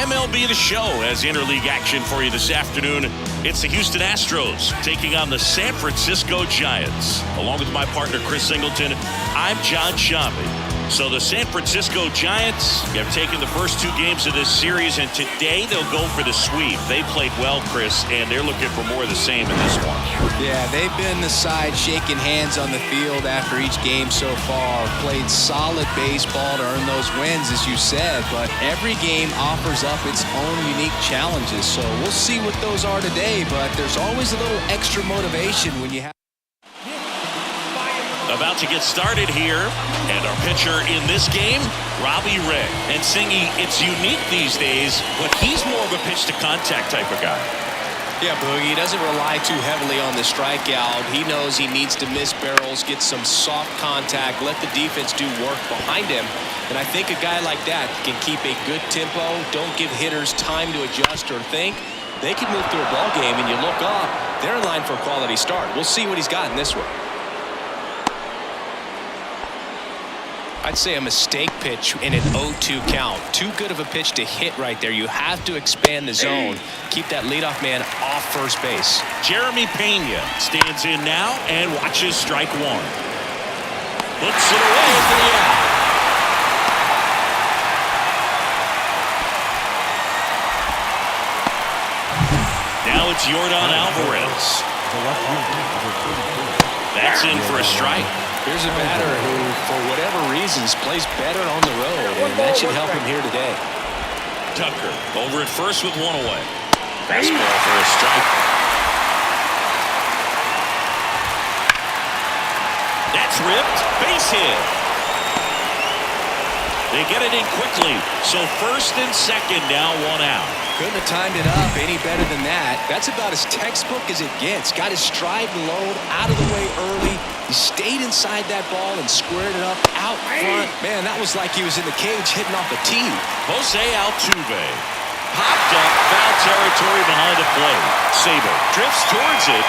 MLB The Show has interleague action for you this afternoon. It's the Houston Astros taking on the San Francisco Giants. Along with my partner, Chris Singleton, I'm John Shambi. So the San Francisco Giants have taken the first two games of this series, and today they'll go for the sweep. They played well, Chris, and they're looking for more of the same in this one. Yeah, they've been the side shaking hands on the field after each game so far. Played solid baseball to earn those wins, as you said, but every game offers up its own unique challenges. So we'll see what those are today, but there's always a little extra motivation when you have. About to get started here, and our pitcher in this game, Robbie Ray. And Singy, it's unique these days, but he's more of a pitch-to-contact type of guy. Yeah, Boogie, he doesn't rely too heavily on the strikeout. He knows he needs to miss barrels, get some soft contact, let the defense do work behind him. And I think a guy like that can keep a good tempo, don't give hitters time to adjust or think. They can move through a ball game, and you look up, they're in line for a quality start. We'll see what he's got in this one. I'd say a mistake pitch in an 0-2 count. Too good of a pitch to hit right there. You have to expand the zone. Keep that leadoff man off first base. Jeremy Pena stands in now and watches strike one. Puts it away for the out. Now it's Yordan Alvarez. That's in for a strike. Here's a batter who, for whatever reasons, plays better on the road, and that should help him here today. Tucker over at first with one away. Fastball for a strike. That's ripped. Base hit. They get it in quickly. So first and second now, one out. Couldn't have timed it up any better than that. That's about as textbook as it gets. Got his stride and load out of the way early. He stayed inside that ball and squared it up out front. Man, that was like he was in the cage hitting off a tee. Jose Altuve popped up, foul territory behind the plate. Sabo drifts towards it,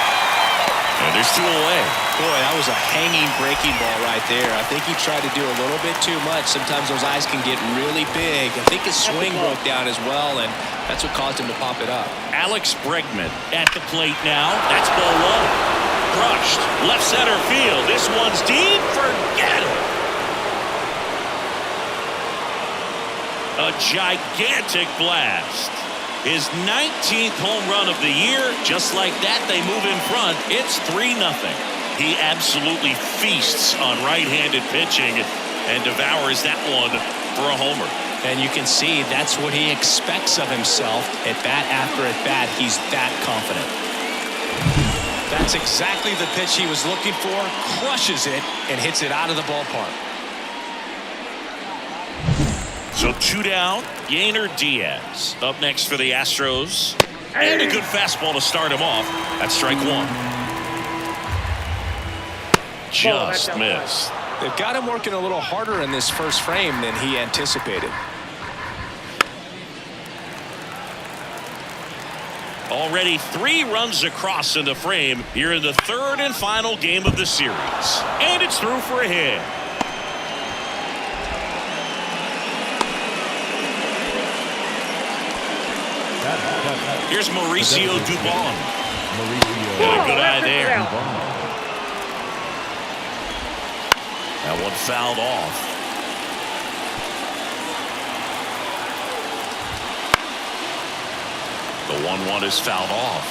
and there's two away. Boy, that was a hanging breaking ball right there. I think he tried to do a little bit too much. Sometimes those eyes can get really big. I think his swing broke down as well, and that's what caused him to pop it up. Alex Bregman at the plate now. That's ball one. Crushed. Left center field. This one's deep. Forget it. A gigantic blast. His 19th home run of the year. Just like that, they move in front. It's 3-0. He absolutely feasts on right-handed pitching and devours that one for a homer. And you can see that's what he expects of himself. At bat after at bat, he's that confident. That's exactly the pitch he was looking for. Crushes it and hits it out of the ballpark. So two down. Yainer Diaz up next for the Astros. And a good fastball to start him off. That's strike one. Just missed. They've got him working a little harder in this first frame than he anticipated. Already 3 runs across in the frame here in the third and final game of the series. And it's through for a hit. Here's Mauricio Dubon. And a good eye there. That one fouled off. The 1-1 is fouled off.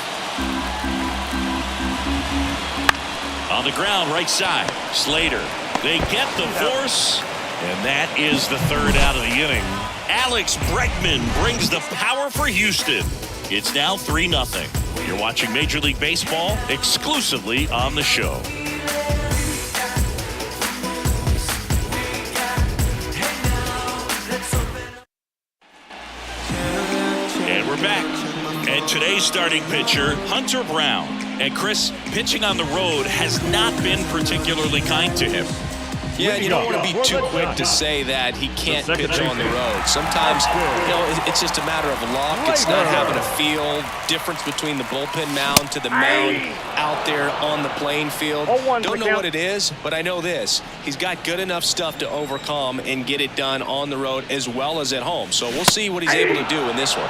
On the ground, right side. Slater. They get the force, and that is the third out of the inning. Alex Bregman brings the power for Houston. It's now 3-0. You're watching Major League Baseball exclusively on the show. And we're back. And today's starting pitcher, Hunter Brown. And Chris, pitching on the road has not been particularly kind to him. Yeah, you don't want to be too quick to say that he can't pitch on the road. Sometimes, it's just a matter of luck. It's not having a feel difference between the bullpen mound to the mound out there on the playing field. Don't know what it is, but I know this. He's got good enough stuff to overcome and get it done on the road as well as at home. So we'll see what he's able to do in this one.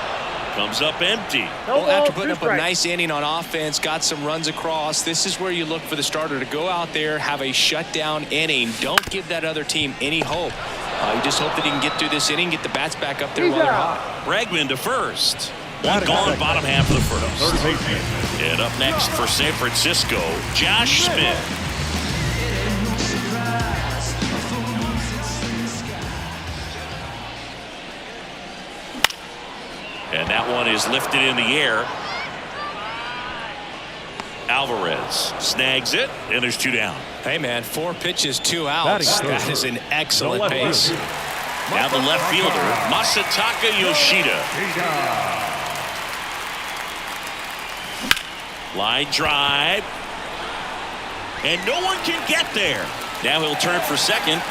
Comes up empty. Well, after putting up a nice inning on offense, got some runs across, this is where you look for the starter to go out there, have a shutdown inning. Don't give that other team any hope. You just hope that he can get through this inning, get the bats back up there while they're hot. Bregman to first. One gone, bottom half of the first. And up next for San Francisco, Josh Smith. And that one is lifted in the air. Alvarez snags it, and there's 2 down. Hey, man, 4 pitches, 2 outs. That is an excellent pace. Now the left fielder, Masataka Yoshida. Line drive. And no one can get there. Now he'll turn for second.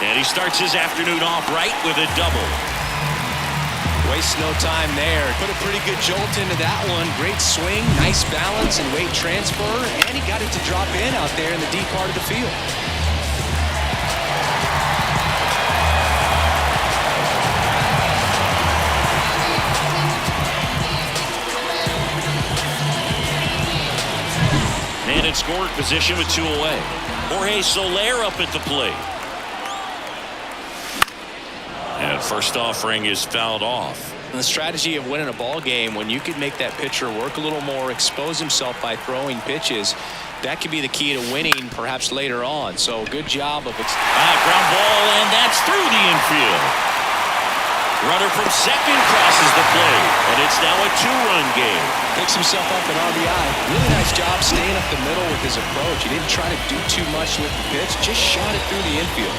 And he starts his afternoon off right with a double. Waste no time there. Put a pretty good jolt into that one. Great swing, nice balance and weight transfer, and he got it to drop in out there in the deep part of the field. And in scoring position with 2 away. Jorge Soler up at the plate. And first offering is fouled off. And the strategy of winning a ball game, when you can make that pitcher work a little more, expose himself by throwing pitches, that could be the key to winning perhaps later on. So good job of ground ball, and that's through the infield. Runner from second crosses the plate, and it's now a 2-run game. Picks himself up an RBI. Really nice job staying up the middle with his approach. He didn't try to do too much with the pitch, just shot it through the infield.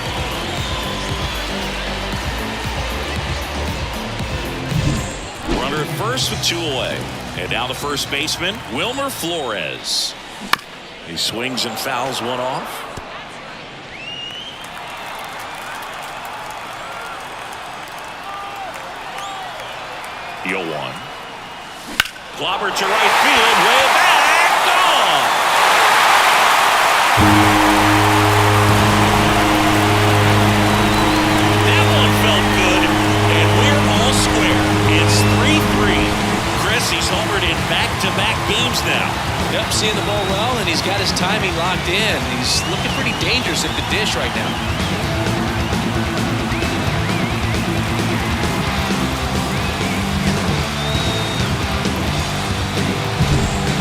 Runner at first with 2 away. And now the first baseman, Wilmer Flores. He swings and fouls one off. Yoan. Clobber to right field, way back, gone. That one felt good, and we're all square. It's 3-3. Chris, he's homered in back-to-back games now. Yep, seeing the ball well, and he's got his timing locked in. He's looking pretty dangerous at the dish right now.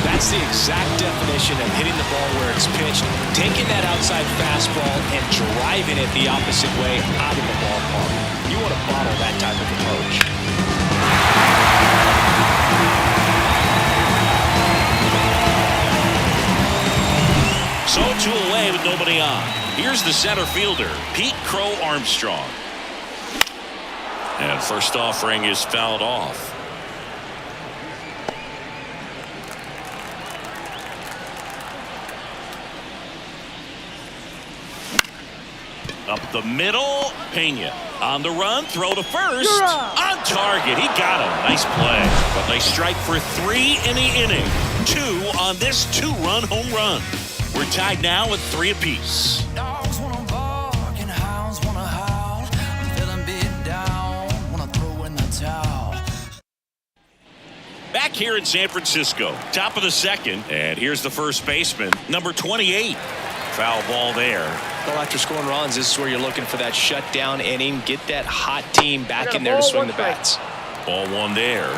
That's the exact definition of hitting the ball where it's pitched, taking that outside fastball and driving it the opposite way out of the ballpark. You want to bottle that type of approach. So 2 away with nobody on. Here's the center fielder, Pete Crow Armstrong. And first offering is fouled off. Up the middle, Pena. On the run, throw to first. On target, he got him. Nice play. But they strike for 3 in the inning. 2 on this 2-run home run. We're tied now with 3 apiece. Dogs wanna bark and hounds wanna howl. I'm feeling beat down, wanna throw in the towel. Back here in San Francisco, top of the second, and here's the first baseman, number 28. Foul ball there. Well, after scoring runs, this is where you're looking for that shutdown inning. Get that hot team back in there to swing the bats. Ball 1 there.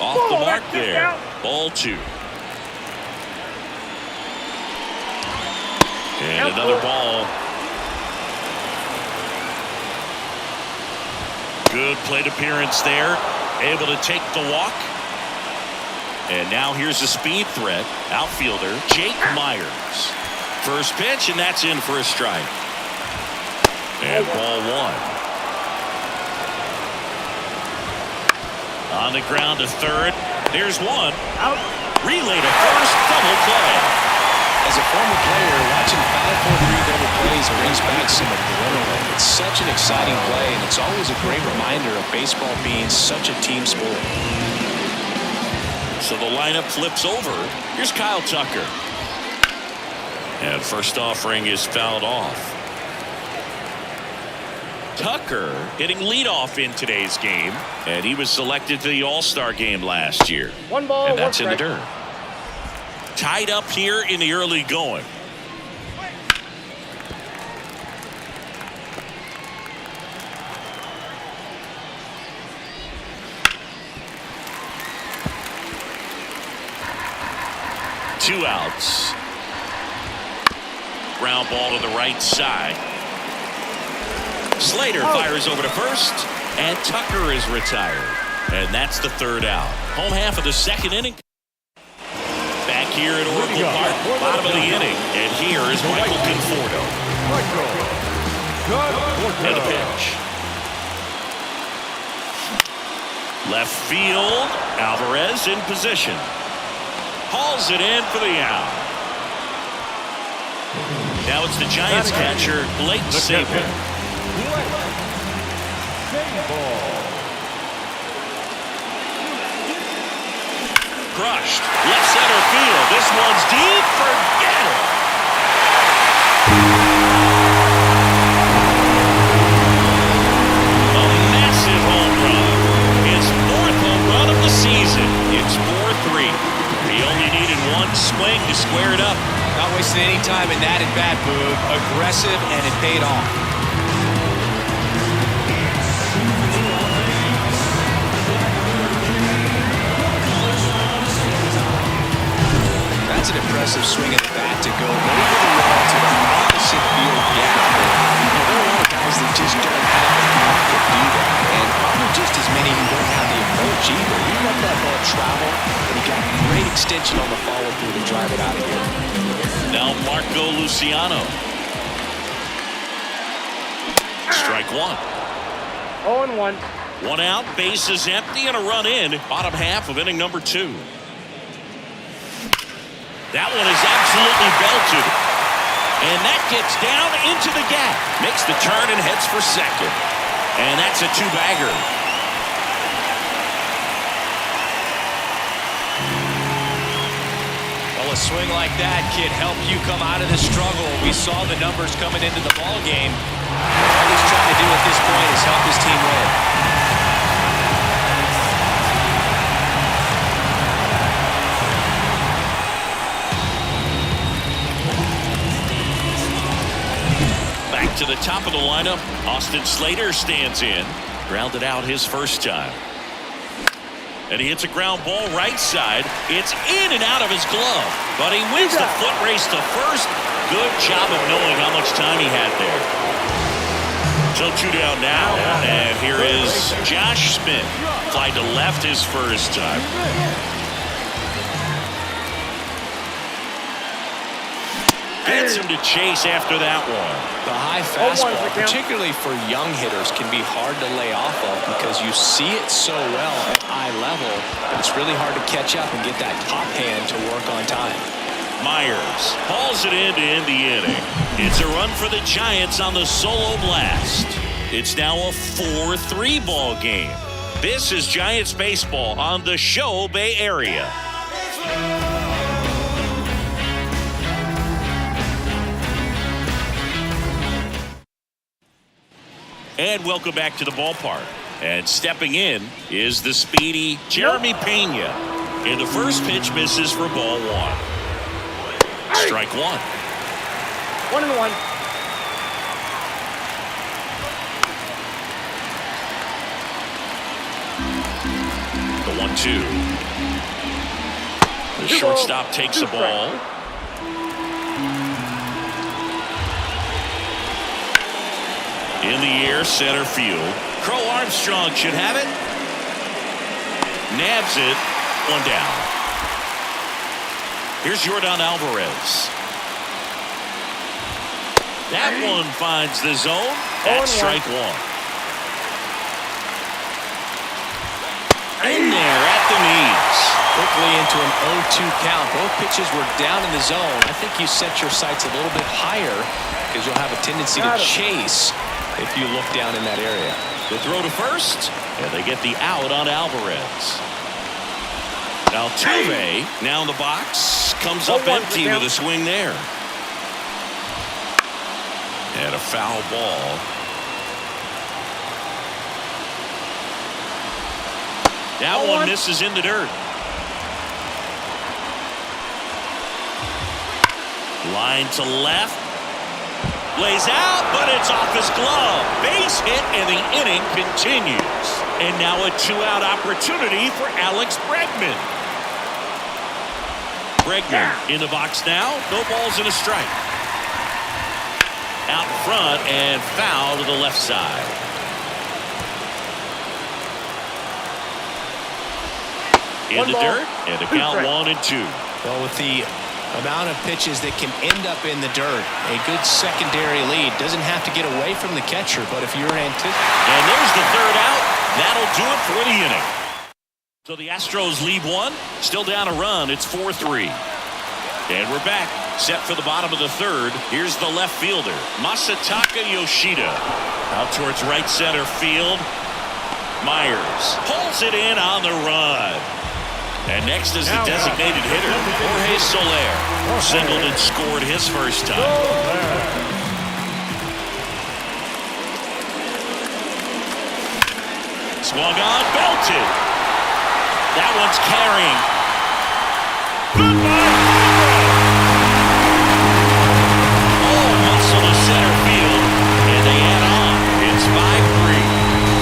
Off the mark there. Ball 2. And another ball. Good plate appearance there. Able to take the walk. And now here's a speed threat. Outfielder Jake Myers. First pitch, and that's in for a strike. And ball 1. On the ground to third. There's one. Out. Relay to first. Double play. As a former player, watching 5-4-3 double plays brings back some adrenaline. It's such an exciting play, and it's always a great reminder of baseball being such a team sport. So the lineup flips over. Here's Kyle Tucker. And first offering is fouled off. Tucker hitting leadoff in today's game, and he was selected to the All-Star game last year. One ball, and that's one in the dirt. Tied up here in the early going. Two outs. Ground ball to the right side. Slater fires over to first, and Tucker is retired. And that's the third out. Home half of the second inning. Back here at Oracle Park, bottom of the inning. And here is Michael Conforto. And a pitch. Left field, Alvarez in position. Hauls it in for the out. Now it's the Giants catcher, Blake Saber. Crushed. Left center field. This one's deep. Forget it. A massive home run. His fourth home run of the season. It's 4-3. He only needed one swing to square it up. Not wasting any time in that at-bat, Boog. Aggressive, and it paid off. That's an impressive swing at the bat to go over the wall to the opposite field gap. There are a lot of guys that just don't have the power to do that, and probably just as many who don't have the approach either. He let that ball travel, and he got great extension on the follow-through to drive it out of here. Now Marco Luciano. Strike one. 0-1. One out, bases empty, and a run in. Bottom half of inning number 2. That one is absolutely belted. And that gets down into the gap. Makes the turn and heads for second. And that's a 2-bagger. Well, a swing like that can help you come out of the struggle. We saw the numbers coming into the ball game. All he's trying to do at this point is help his team win. Back to the top of the lineup. Austin Slater stands in. Grounded out his first time. And he hits a ground ball right side. It's in and out of his glove. But he wins the foot race to first. Good job of knowing how much time he had there. So 2 down now. And here is Josh Smith. Fly to left his first time. Gets him to chase after that one. The high fastball, particularly for young hitters, can be hard to lay off of because you see it so well at eye level, but it's really hard to catch up and get that top hand to work on time. Myers hauls it in to end the inning. It's a run for the Giants on the solo blast. It's now a 4-3 ball game. This is Giants baseball on the Show Bay Area. And welcome back to the ballpark. And stepping in is the speedy Jeremy Pena. And the first pitch misses for ball 1. Strike 1. 1-1. The 1-2. The shortstop takes the ball. In the air, center field. Crow Armstrong should have it. Nabs it. 1 down. Here's Yordan Alvarez. That one finds the zone. That's strike 1. there at the knees. Quickly into an 0-2 count. Both pitches were down in the zone. I think you set your sights a little bit higher because you'll have a tendency to chase if you look down in that area. The throw to first, and they get the out on Alvarez. Altuve now in the box, comes up empty with a swing there. And a foul ball. That one misses in the dirt. Line to left. Lays out, but it's off his glove. Base hit, and the inning continues. And now a two-out opportunity for Alex Bregman. Bregman in the box now. No balls and a strike. Out front and foul to the left side. In the dirt, and the count 1-2. Well, with the amount of pitches that can end up in the dirt, a good secondary lead. Doesn't have to get away from the catcher, but if you're anticipating. And there's the third out. That'll do it for the inning. So the Astros lead one. Still down a run. It's 4-3. And we're back. Set for the bottom of the third. Here's the left fielder, Masataka Yoshida. Out towards right center field. Myers pulls it in on the run. And next is the designated hitter, Jorge Soler. Singled and scored his first time. Swung on, belted. That one's carrying. Goodbye. Oh, muscle to center field, and they add on. It's 5-3.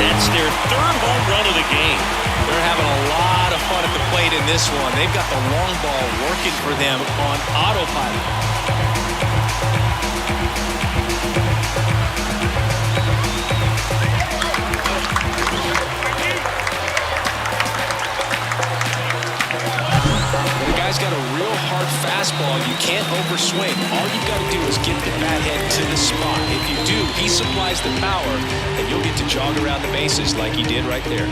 That's their third home run of the game. They're having a lot of fun at the plate in this one. They've got the long ball working for them on autopilot. The guy's got a real hard fastball. You can't overswing. All you got to do is get the bat head to the spot. If you do, he supplies the power, and you'll get to jog around the bases like he did right there.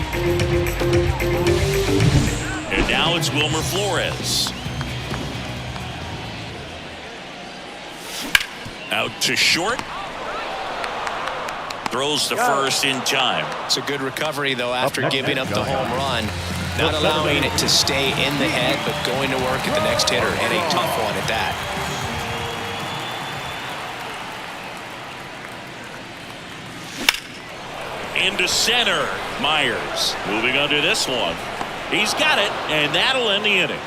And now it's Wilmer Flores. Out to short. Throws to first in time. It's a good recovery, though, after giving up the home run. Not allowing it to stay in the head, but going to work at the next hitter, and a tough one at that. Into center. Myers moving under this one. He's got it, and that'll end the inning.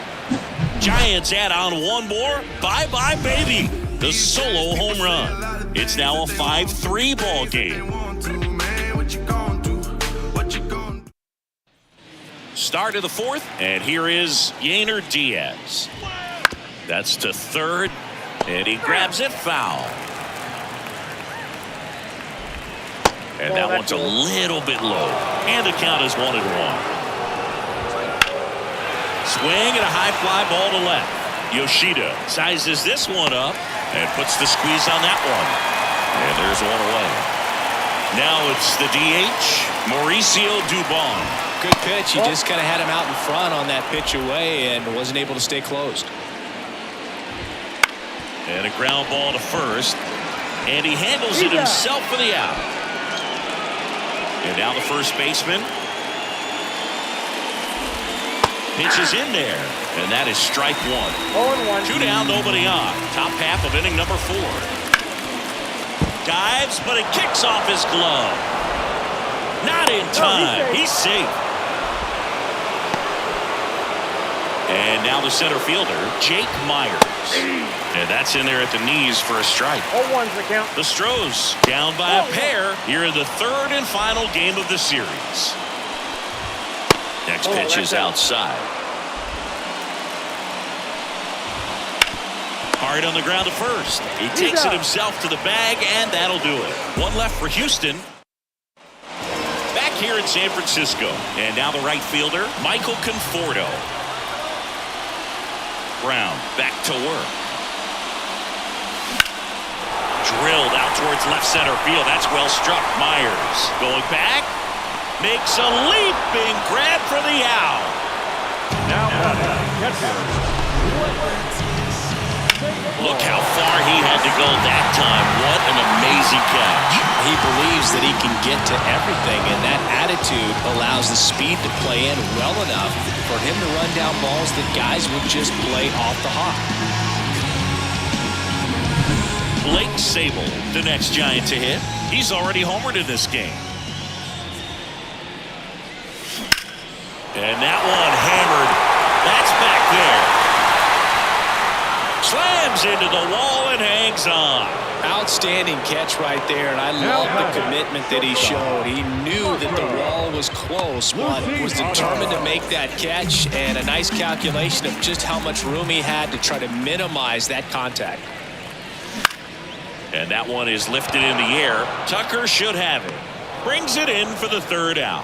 Giants add on one more. Bye-bye, baby. The solo home run. It's now a 5-3 ball game. Start of the fourth, and here is Yainer Diaz. That's to third, and he grabs it foul. And that one's a little bit low, and the count is 1-1. Swing and a high fly ball to left. Yoshida sizes this one up and puts the squeeze on that one. And there's one away. Now it's the DH, Mauricio Dubon. Good pitch. He just kind of had him out in front on that pitch away and wasn't able to stay closed. And a ground ball to first. And he handles it himself for the out. And now the first baseman. Pitches in there. And that is strike one. 0-1. 2 down, nobody on. Top half of inning number 4. Dives, but it kicks off his glove. Not in time. He's safe. And now the center fielder, Jake Myers. And that's in there at the knees for a strike. 0-1's the count. The Astros down by a pair here in the third and final game of the series. Next pitch is outside. Hard on the ground to first. He takes it himself to the bag, and that'll do it. One left for Houston. Back here in San Francisco. And now the right fielder, Michael Conforto. Brown back to work. Drilled out towards left center field. That's well struck. Myers going back. Makes a leaping grab for the out. Now catcher. Look how far he had to go that time. What an amazing catch. He believes that he can get to everything, and that attitude allows the speed to play in well enough for him to run down balls that guys would just play off the hop. Blake Sable, the next Giant to hit. He's already homered in this game. And that one hammered. That's back there. Slams into the wall and hangs on. Outstanding catch right there, and I love the commitment that he showed. He knew that the wall was close, but was determined to make that catch, and a nice calculation of just how much room he had to try to minimize that contact. And that one is lifted in the air. Tucker should have it. Brings it in for the third out.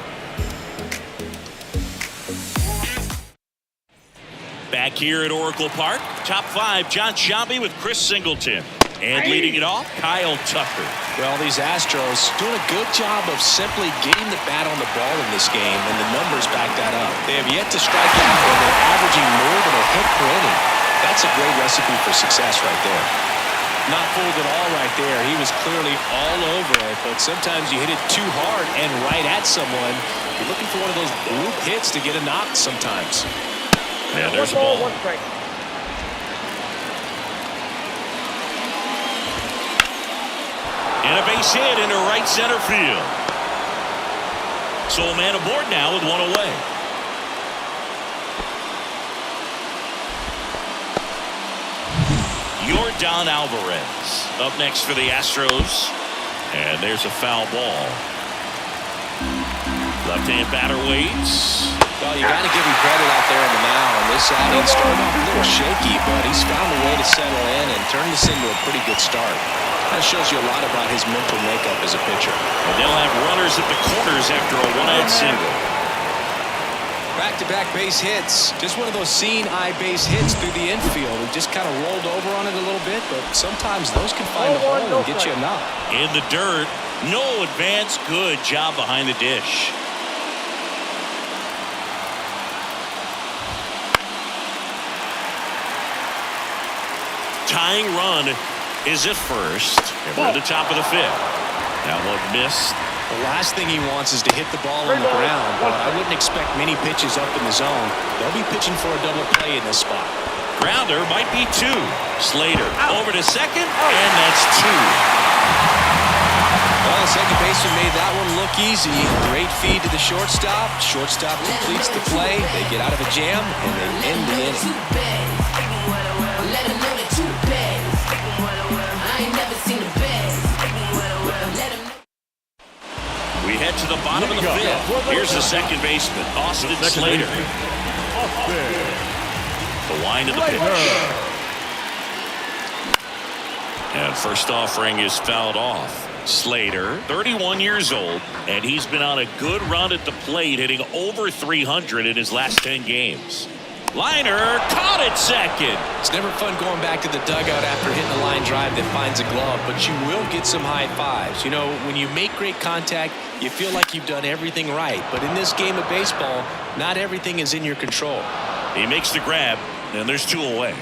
Back here at Oracle Park, top five, John Sciambi with Chris Singleton. And leading it off, Kyle Tucker. Well, these Astros doing a good job of simply getting the bat on the ball in this game, and the numbers back that up. They have yet to strike out, and they're averaging more than a hit per inning. That's a great recipe for success right there. Not fooled at all right there. He was clearly all over it, but sometimes you hit it too hard and right at someone. You're looking for one of those group hits to get a knock sometimes. Yeah, there's a ball. 1 strike. And a base hit into right center field. So a man aboard now with one away. Yordan Alvarez up next for the Astros. And there's a foul ball. Left-hand batter waits. Well, you got to give him credit out there on the mound. This outing started off a little shaky, but he's found a way to settle in and turn this into a pretty good start. That shows you a lot about his mental makeup as a pitcher. And they'll have runners at the corners after a one-out single. Back-to-back base hits. Just one of those seeing-eye base hits through the infield. He just kind of rolled over on it a little bit, but sometimes those can find a hole and get you a knock. In the dirt, no advance. Good job behind the dish. Tying run is at first. And we're at the top of the fifth. That one missed. The last thing he wants is to hit the ball on the ground, but I wouldn't expect many pitches up in the zone. They'll be pitching for a double play in this spot. Grounder might be two. Slater over to second, and that's two. Well, the second baseman made that one look easy. Great feed to the shortstop. Shortstop completes the play. They get out of a jam, and they end the inning. We head to the bottom of the fifth. Here's the second baseman, Austin Slater. The wind of the pitch. And first offering is fouled off. Slater, 31 years old, and he's been on a good run at the plate, hitting over 300 in his last 10 games. Liner caught it second. It's never fun going back to the dugout after hitting a line drive that finds a glove, but you will get some high fives. You know, when you make great contact, you feel like you've done everything right. But in this game of baseball, not everything is in your control. He makes the grab, and there's two away.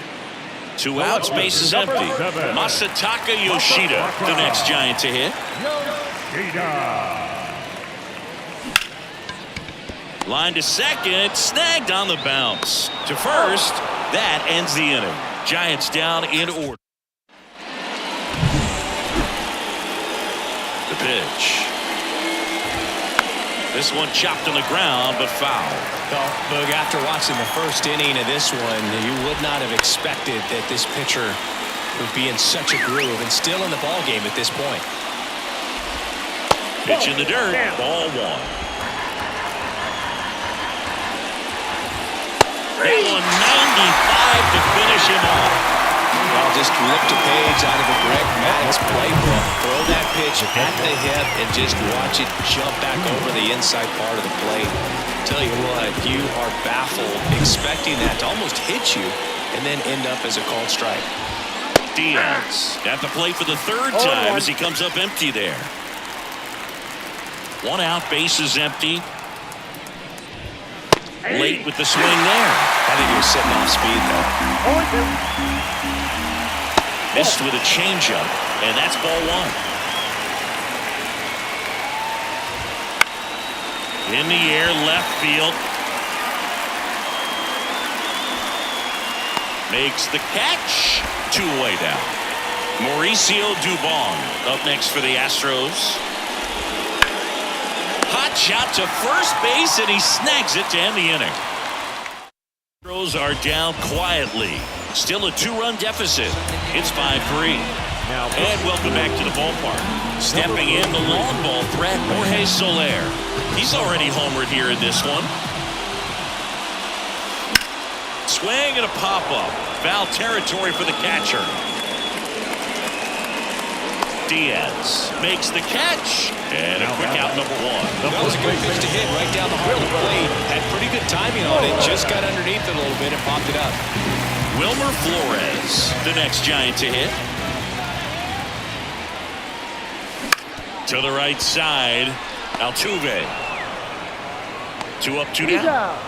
2 outs, base is empty. Masataka Yoshida, the next Giant to hit. Line to second, snagged on the bounce. To first, that ends the inning. Giants down in order. The pitch. This one chopped on the ground, but foul. Well, Boog, after watching the first inning of this one, you would not have expected that this pitcher would be in such a groove and still in the ball game at this point. Pitch in the dirt, ball one. That one 95 to finish him off. Well, just lift a page out of the Greg Maddux playbook. Throw that pitch at the hip and just watch it jump back over the inside part of the plate. Tell you what, you are baffled expecting that to almost hit you and then end up as a called strike. Diaz at the plate for the third time as he comes up empty there. One out, bases empty. Late with the swing there. I think he was sitting off speed, though. Missed with a changeup, and that's ball one. In the air, left field. Makes the catch. Two-way down. Mauricio Dubon up next for the Astros. Hot shot to first base, and he snags it to end the inning. Astros are down quietly. Still a two-run deficit. It's 5-3. And welcome back to the ballpark. Stepping in the long ball threat, Jorge Soler. He's already homered here in this one. Swing and a pop-up. Foul territory for the catcher. Diaz makes the catch, and a quick out, number one. That was a good pitch to hit right down the heart of the plate. Had pretty good timing on it. Just got underneath it a little bit and popped it up. Wilmer Flores, the next Giant to hit. To the right side, Altuve. 2 up, 2 down.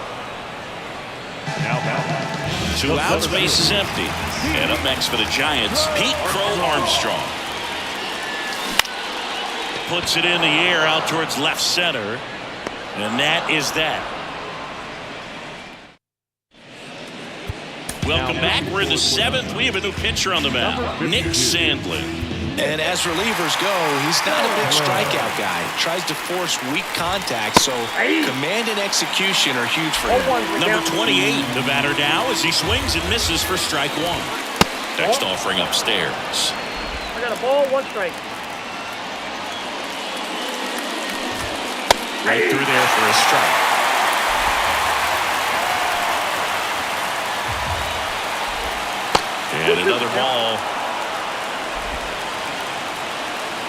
Two outs, base is empty. And up next for the Giants, Pete Crow Armstrong. Puts it in the air out towards left center. And that is that. Welcome back. We're in the 7th. We have a new pitcher on the mound, Nick Sandlin. And as relievers go, he's not a big strikeout guy. Tries to force weak contact, so command and execution are huge for him. Number 28, the batter now as he swings and misses for strike one. Next offering upstairs. I got a ball, 1 strike. Right through there for a strike. And another ball.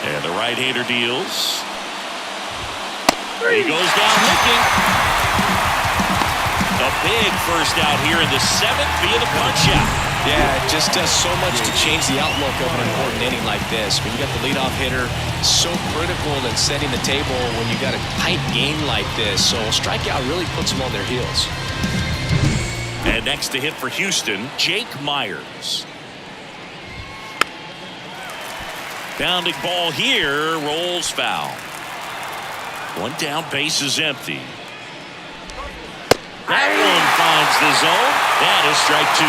And the right-hander deals. He goes down looking. A big first out here in the 7th via the punch-out. Yeah, it just does so much to change the outlook of an important inning like this. When you got the leadoff hitter, so critical in setting the table when you got a tight game like this. So a strikeout really puts them on their heels. And next to hit for Houston, Jake Myers. Bounding ball here, rolls foul. One down, base is empty. That one finds the zone. That is strike 2.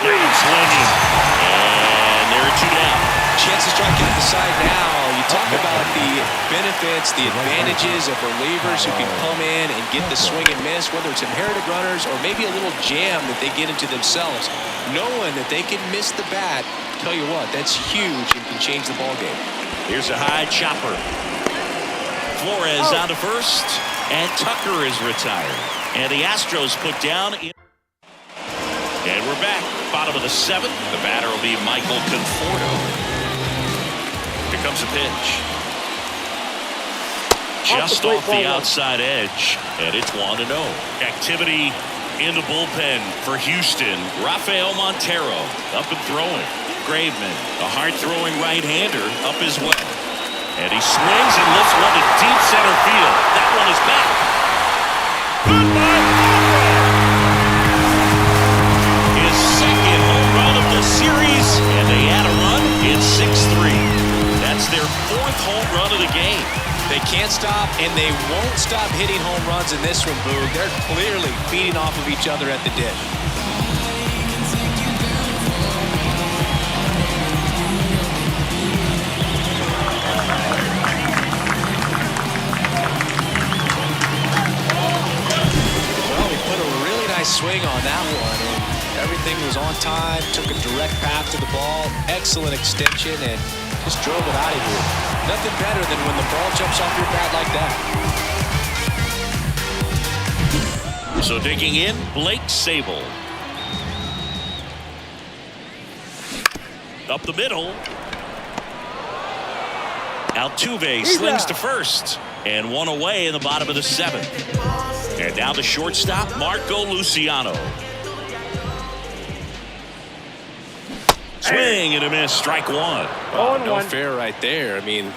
Swinging. And there are 2 down. Chance to strike out the side now. You talk about the benefits, the advantages of relievers who can come in and get the swing and miss, whether it's inherited runners or maybe a little jam that they get into themselves. Knowing that they can miss the bat, tell you what, that's huge and can change the ball game. Here's a high chopper. Flores out to first, and Tucker is retired. And the Astros put down in. And we're back. Bottom of the 7th. The batter will be Michael Conforto. Here comes a pitch. Just off the outside edge. And it's 1-0. Activity in the bullpen for Houston. Rafael Montero up and throwing. Graveman, a hard-throwing right-hander, up as well. And he swings and lifts one to deep center field. That one is back. His second home run of the series, and they add a run. It's 6-3. That's their 4th home run of the game. They can't stop, and they won't stop hitting home runs in this one, Boog. They're clearly feeding off of each other at the dish. Well, he put a really nice swing on that one, and everything was on time, took a direct path to the ball, excellent extension, and just drove it out of here. Nothing better than when the ball jumps off your bat like that. So digging in, Blake Sable. Up the middle. Altuve slings to first. And one away in the bottom of the 7th. And now the shortstop, Marco Luciano. Swing and a miss. Strike one. No fair right there. I mean,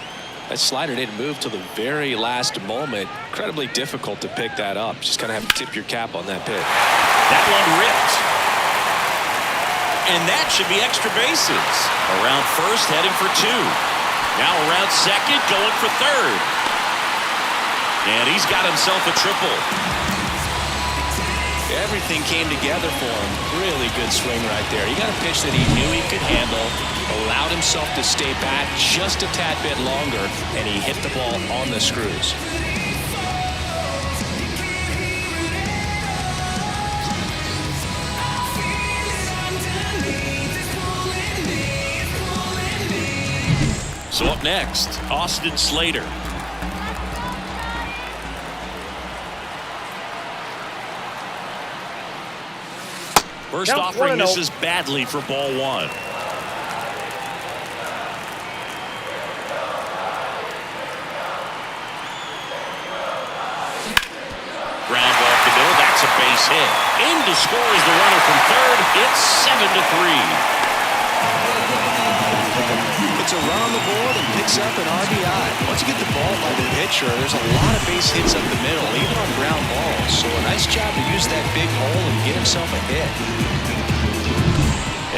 that slider didn't move till the very last moment. Incredibly difficult to pick that up. Just kind of have to tip your cap on that pitch. That one ripped. And that should be extra bases. Around first, heading for two. Now around second, going for third. And he's got himself a triple. Everything came together for him. Really good swing right there. He got a pitch that he knew he could handle, allowed himself to stay back just a tad bit longer, and he hit the ball on the screws. So up next, Austin Slater. First offering misses badly for ball one. Ground ball up the middle. That's a base hit. In to score is the runner from third. It's 7-3. It's a run on the board and picks up an RBI. Once you get the ball by the pitcher, there's a lot of base hits up the middle, even on ground balls. So a nice job to use that big hole and get himself a hit.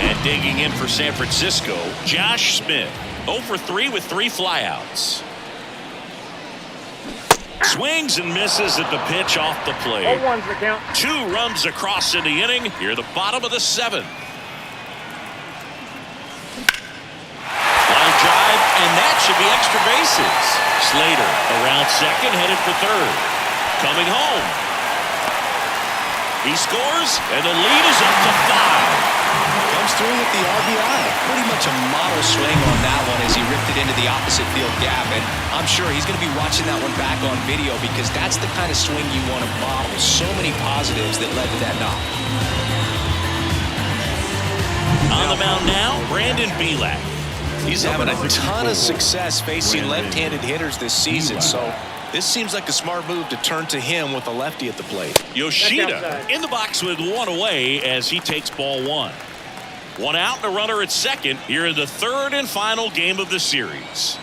And digging in for San Francisco, Josh Smith. 0 for 3 with 3 flyouts. Swings and misses at the pitch off the plate. 0-1's the count. 2 runs across in the inning. Here the bottom of the 7th. Line drive, and that should be extra bases. Slater around second, headed for third. Coming home. He scores, and the lead is up to 5. Comes through with the RBI. Pretty much a model swing on that one as he ripped it into the opposite field gap. And I'm sure he's going to be watching that one back on video because that's the kind of swing you want to model. So many positives that led to that knock. On the mound now, Brandon Belak. He's having a ton of success facing left-handed hitters this season, so this seems like a smart move to turn to him with a lefty at the plate. Yoshida in the box with 1 away as he takes ball 1. 1 out and a runner at second here in the 3rd and final game of the series.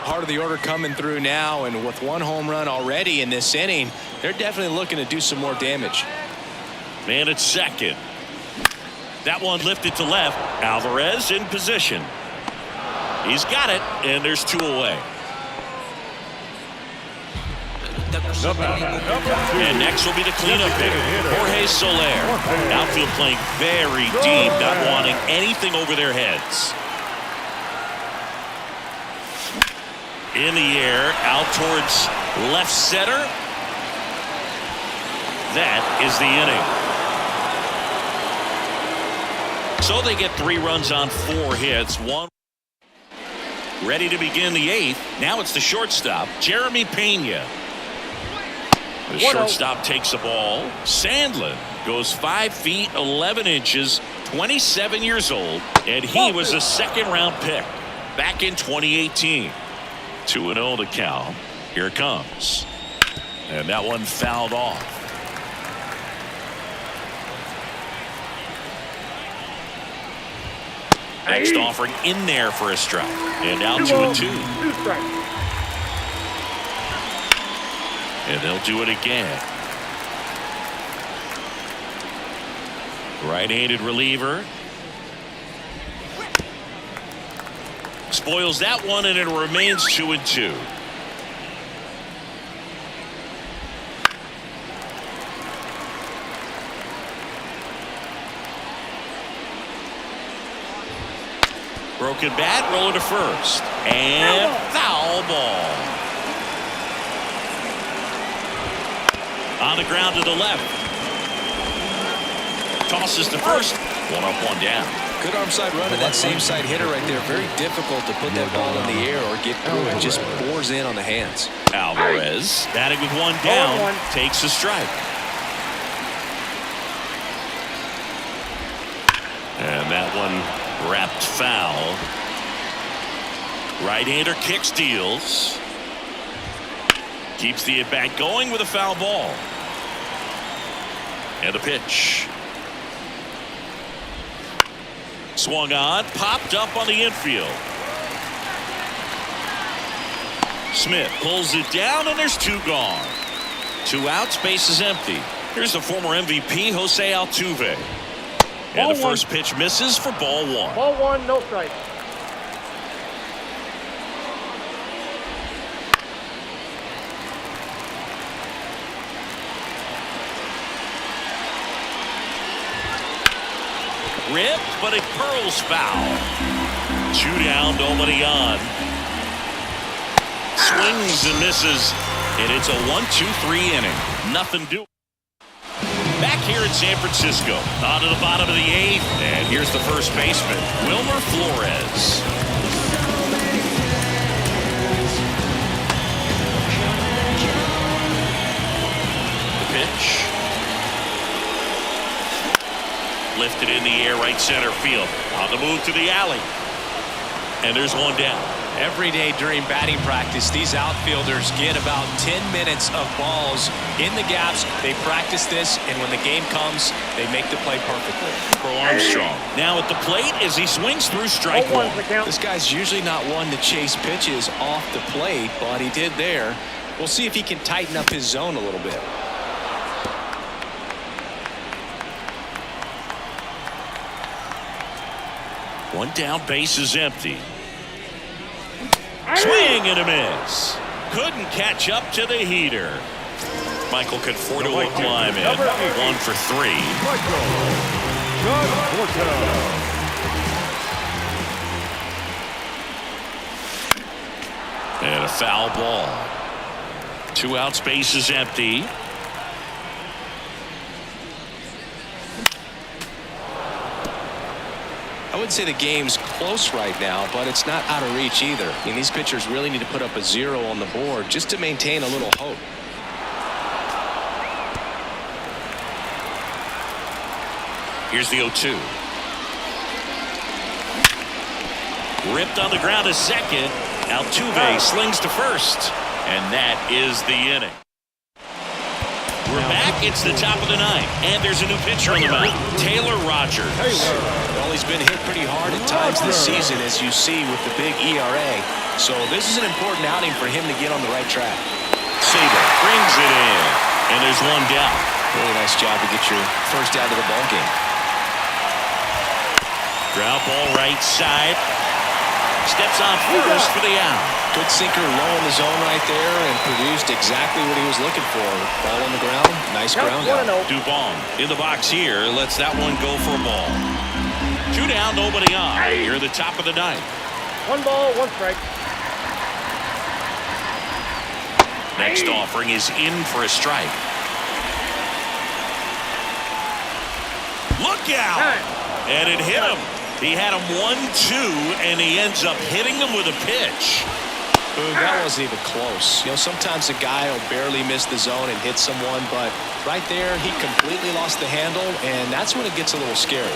Part of the order coming through now, and with 1 home run already in this inning, they're definitely looking to do some more damage. Man at second. That one lifted to left. Alvarez in position. He's got it, and there's 2 away. And next will be the cleanup hitter, Jorge Soler. Outfield playing very deep, not wanting anything over their heads. In the air, out towards left center. That is the inning. So they get 3 runs on 4 hits. 1 ready to begin the 8th. Now it's the shortstop, Jeremy Pena. The shortstop takes the ball. Sandlin goes 5 feet 11 inches, 27 years old, and he was a 2nd-round pick back in 2018. 2-0 to count. Here it comes. And that one fouled off. Next offering in there for a strike. And now 2-2. 2 strikes. And they'll do it again. Right-handed reliever. Spoils that one, and it remains 2-2. Broken bat, roller to first. And foul ball. On the ground to the left. Tosses to first. 1 up, 1 down. Good arm side run to that same side hitter right there. Very difficult to put that ball in the air or get through it. Just bores in on the hands. Alvarez batting with 1 down. Takes a strike. And that one wrapped foul. Right-hander kicks, deals. Keeps the at-bat going with a foul ball. And the pitch. Swung on, popped up on the infield. Smith pulls it down, and there's two gone. 2 outs, base is empty. Here's the former MVP, Jose Altuve. And the first pitch misses for ball 1. Ball 1, no strike. Ripped, but it curls foul. 2 down, nobody on. Swings and misses, and it's a 1-2-3 inning. Nothing doing. Back here in San Francisco, on to the bottom of the 8th, and here's the first baseman, Wilmer Flores. The pitch. Lifted in the air, right center field. On the move to the alley. And there's one down. Every day during batting practice, these outfielders get about 10 minutes of balls in the gaps. They practice this, and when the game comes, they make the play perfectly. For Armstrong. Now at the plate as he swings through strike 1. This guy's usually not one to chase pitches off the plate, but he did there. We'll see if he can tighten up his zone a little bit. One down, base is empty. Swing and a miss. Couldn't catch up to the heater. Michael Conforto will climb in. 1 for 3. And a foul ball. 2 outs, base is empty. I wouldn't say the game's close right now, but it's not out of reach either. I mean, these pitchers really need to put up a 0 on the board just to maintain a little hope. Here's the 0-2. Ripped on the ground to second. Altuve slings to first. And that is the inning. We're back. It's the top of the 9th. And there's a new pitcher on the mound. Taylor Rogers. Well, he's been hit pretty hard at times this season, as you see with the big ERA. So this is an important outing for him to get on the right track. Saber brings it in. And there's one down. Really nice job to get your first out of the ball game. Ground ball right side. Steps on first for the out. Good sinker low in the zone right there and produced exactly what he was looking for. Ball on the ground. Nice ground out. Dubon in the box here. Lets that one go for a ball. 2 down, nobody on. Here at the top of the 9th. 1 ball, 1 strike. Next offering is in for a strike. Look out! And it hit him. He had him 1-2, and he ends up hitting him with a pitch. That wasn't even close. You know, sometimes a guy will barely miss the zone and hit someone, but right there, he completely lost the handle, and that's when it gets a little scary.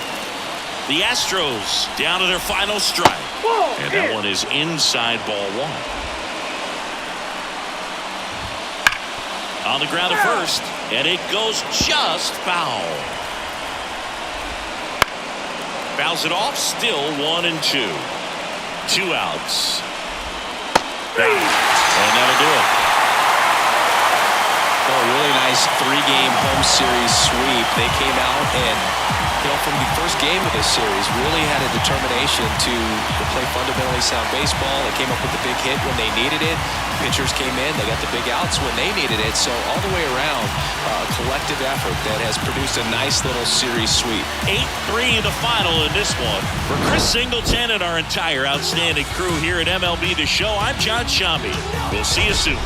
The Astros down to their final strike. And that one is inside ball 1. On the ground at first, and it goes just foul. Fouls it off, still 1-2. 2 outs. And that'll do it. Oh, really nice 3-game home series sweep. They came out and, you know, from the first game of this series, really had a determination to play fundamentally sound baseball. They came up with the big hit when they needed it. Pitchers came in, they got the big outs when they needed it. So all the way around, a collective effort that has produced a nice little series sweep. 8-3 the final in this one. For Chris Singleton and our entire outstanding crew here at MLB The Show, I'm John Shambi. We'll see you soon.